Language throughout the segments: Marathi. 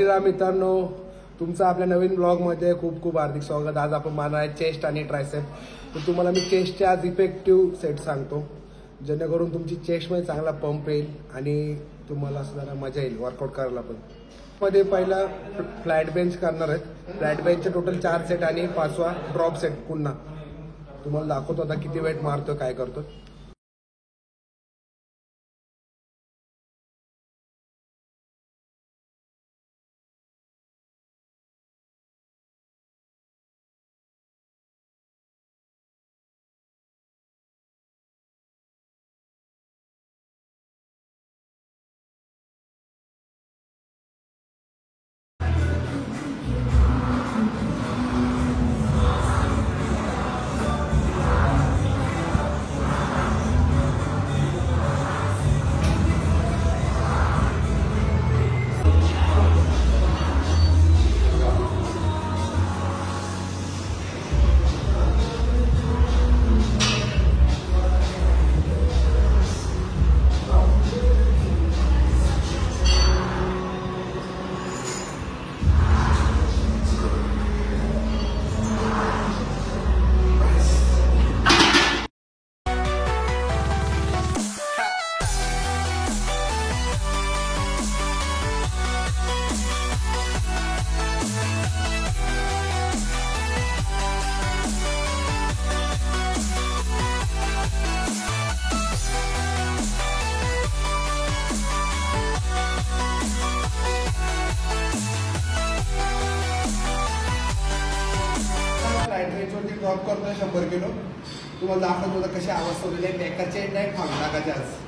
मित्रांनो, तुमचं आपल्या नवीन ब्लॉगमध्ये खूप खूप हार्दिक स्वागत। आज आपण मारणार आहे चेस्ट आणि ट्रायसेप। तर तुम्हाला मी चेस्टचे आज इफेक्टिव्ह सेट सांगतो, जेणेकरून तुमची चेस्टमध्ये चांगला पंप येईल आणि तुम्हाला असं जरा मजा येईल वर्कआउट करायला। पण मध्ये पहिला फ्लॅट बेंच करणार आहेत। फ्लॅट बेंचचे टोटल 4 सेट आणि 5वा ड्रॉप सेट पुन्हा तुम्हाला दाखवतो आता किती वेट मारतो काय करतो। ड्रॉप करतोय 100 किलो। तुम्हाला दाखवत होता कशी अवस्था होती आहे। बॅकरचे डायरेक्ट फांग टाकायचे आज।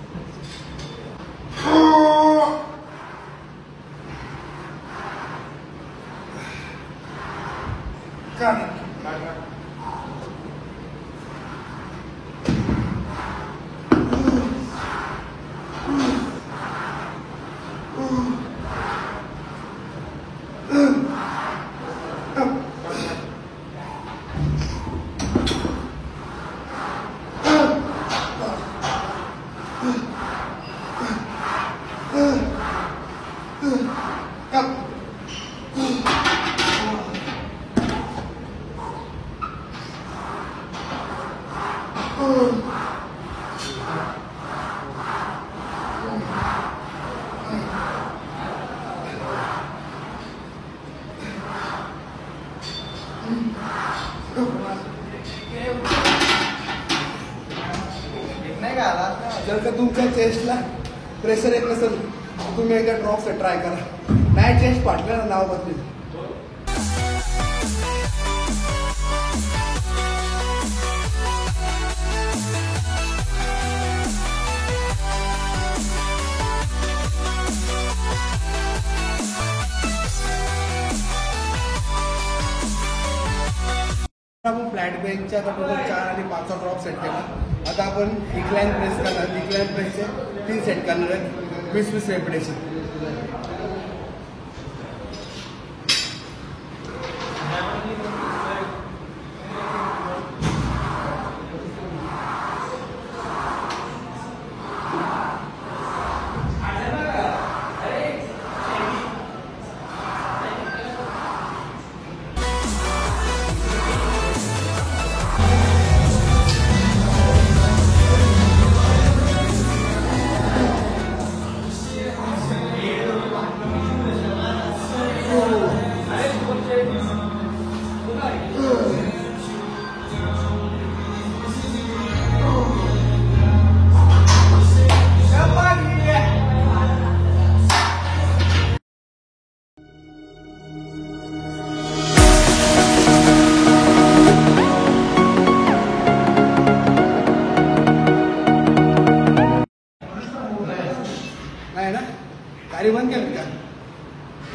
जर का तुमच्या चेस्टला प्रेशर येत नसेल तुम्ही एकदा ड्रॉप सेट ट्राय करा। नाही चेस्ट फाटलं ना नाव बदलेल। आपण फ्लॅट बेंचच्या आता टोटल 4 आणि 5वा ड्रॉप सेट केला। आता आपण डिक्लाइन प्रेस करणार। डिक्लाइन प्रेसचे 3 सेट करणार आहेत 20-20 रेपिटेशन। नाही ना गाडी बंद केली का?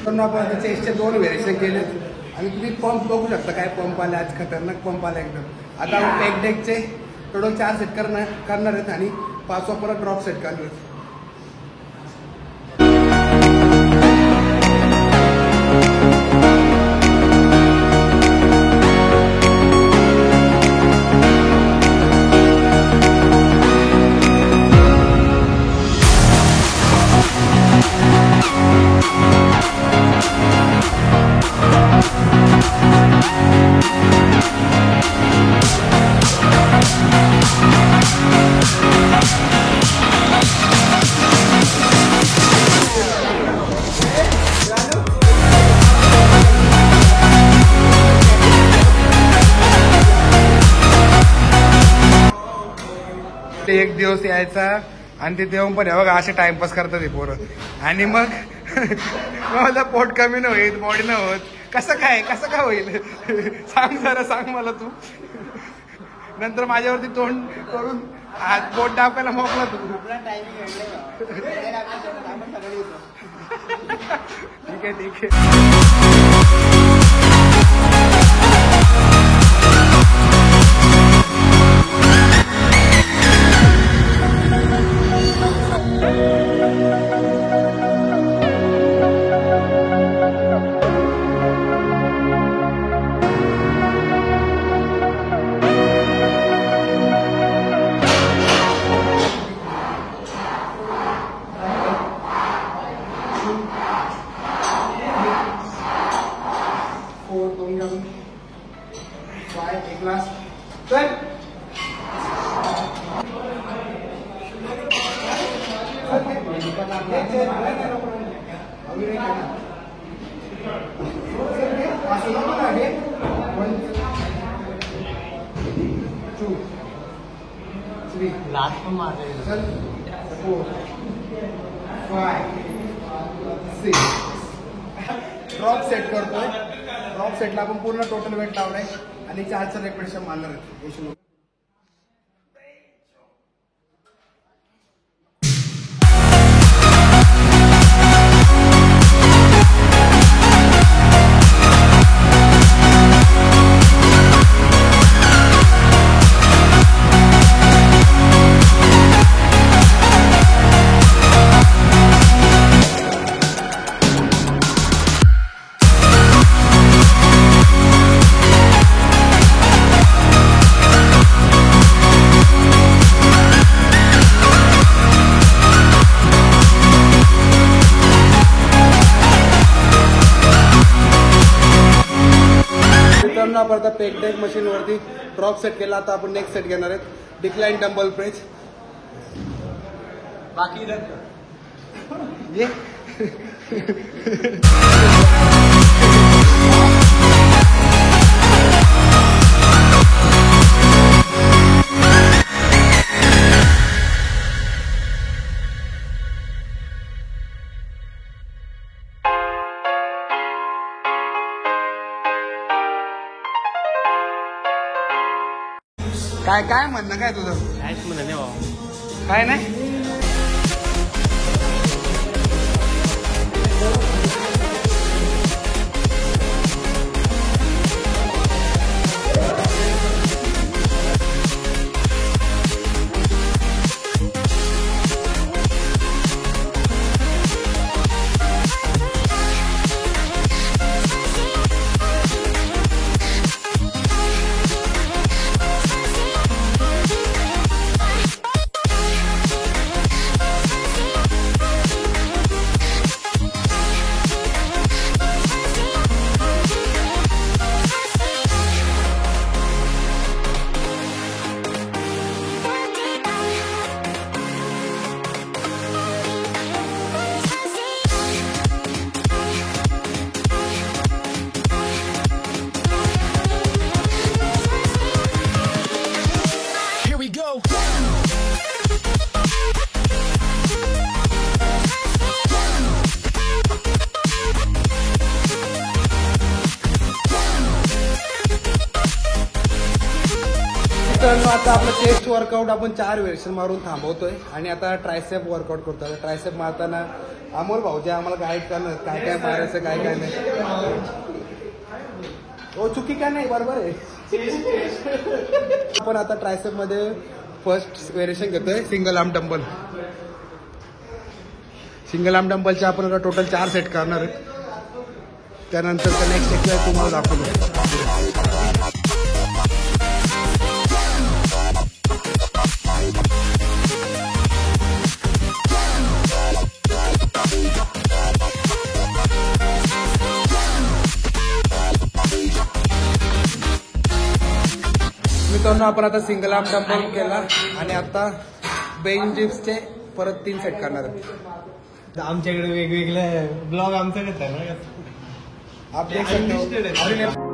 पण आपण आता चेस्टचे 2 व्हेरिएशन केले आणि तुम्ही पंप बघू शकता काय पंप आले आज। खतरनाक पंप आला एकदम। आता आपण लेग डेकचे टोटल 4 सेट करणार आहेत आणि 5वा परत ड्रॉप सेट करणार आहेत। We'll be right back. ते एक दिवस यायचा आणि तिथे येऊन पण बघा असे टाइमपास करतात हे पोरं. आणि मग माझं पोट कमी न होईल, बॉडी न होत. कसं काय होईल सांग जरा, सांग मला तू. नंतर माझ्यावरती तोंड करून पोट दाबायला मोकला तू. ठीक आहे. एक ग्लास चल. लास्ट पण मारले. 4 5 6 ड्रॉप सेट करतोय. ड्रॉप सेटला आपण पूर्ण टोटल वेट लावलाय आणि 4 रेपिटेशन मारणार आहेत. आपण आता पेक डेक मशीन वरती ड्रॉप सेट केला. आता आपण नेक्स्ट सेट घेणार आहेत डिक्लाइन डंबल प्रेस. बाकी ये काय म्हणणं काय तुझं? काहीच म्हणणं नाही बाबा. काय नाही. मित्रांनो आता आपलं चेस्ट वर्कआउट आपण 4 व्हेरिएशन मारून थांबवतोय आणि आता ट्रायसेप वर्कआउट करतोय. ट्रायसेप मारताना अमोल भाऊजी आम्हाला गाईड करणार काय काय मारायचं काय काय नाही. हो चुकी काय नाही, बरोबर आहे. आपण आता ट्रायसेप मध्ये फर्स्ट व्हेरिएशन घेतोय single arm dumbbell. Single arm डंबलचे आपण आता टोटल 4 सेट करणार आहे. त्यानंतर नेक्स्ट एक्सरसाइज तुम्हाला दाखवतो. मित्रांनो आपण आता सिंगल आर्म डंबल केला आणि आता बेंच डिप्सचे परत 3 सेट करणार आहेत. आमच्याकडे वेगवेगळे ब्लॉग आमच्याकडे आप देख सकते हो.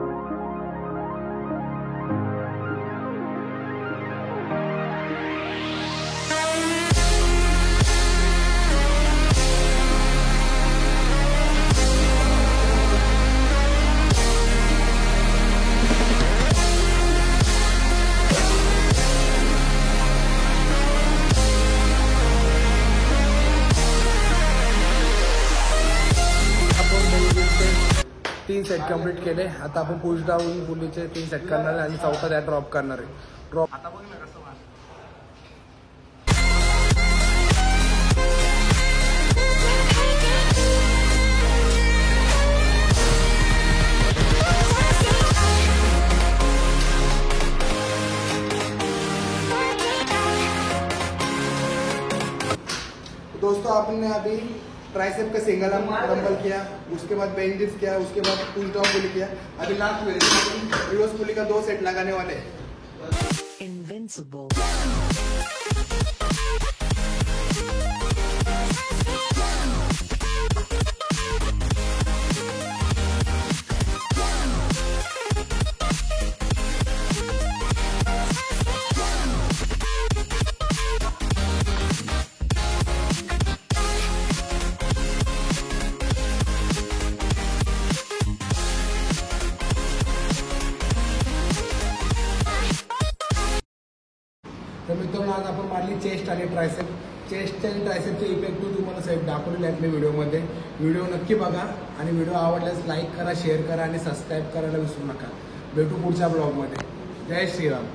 3 सेट कंप्लीट केले. आता आपण पुश डाऊन पुलीचे 3 सेट करणार आहे आणि चौथा त्या ड्रॉप करणार आहे. ड्रॉप आता बघ ना कसं मार. दोस्तों आपने अभी ट्राइसेप का सिंगल डंबल किया, उसके बाद बेंच डिप्स किया, उसके बाद पुश डाउन पुली किया. अभी लास्ट में रिवर्स पुली का 2 सेट लगाने वाले हैं. Invincible. तर मित्रांनो आज आपण मारली चेस्ट आणि ट्रायसेप. चेस्ट आणि ट्रायसेपचे इफेक्टिव्ह तुम्हाला साहेब दाखवलेले आहेत मी व्हिडिओमध्ये. व्हिडिओ नक्की बघा आणि व्हिडिओ आवडल्यास लाईक करा, शेअर करा आणि सबस्क्राईब करायला विसरू नका. भेटू पुढच्या ब्लॉगमध्ये. जय श्रीराम.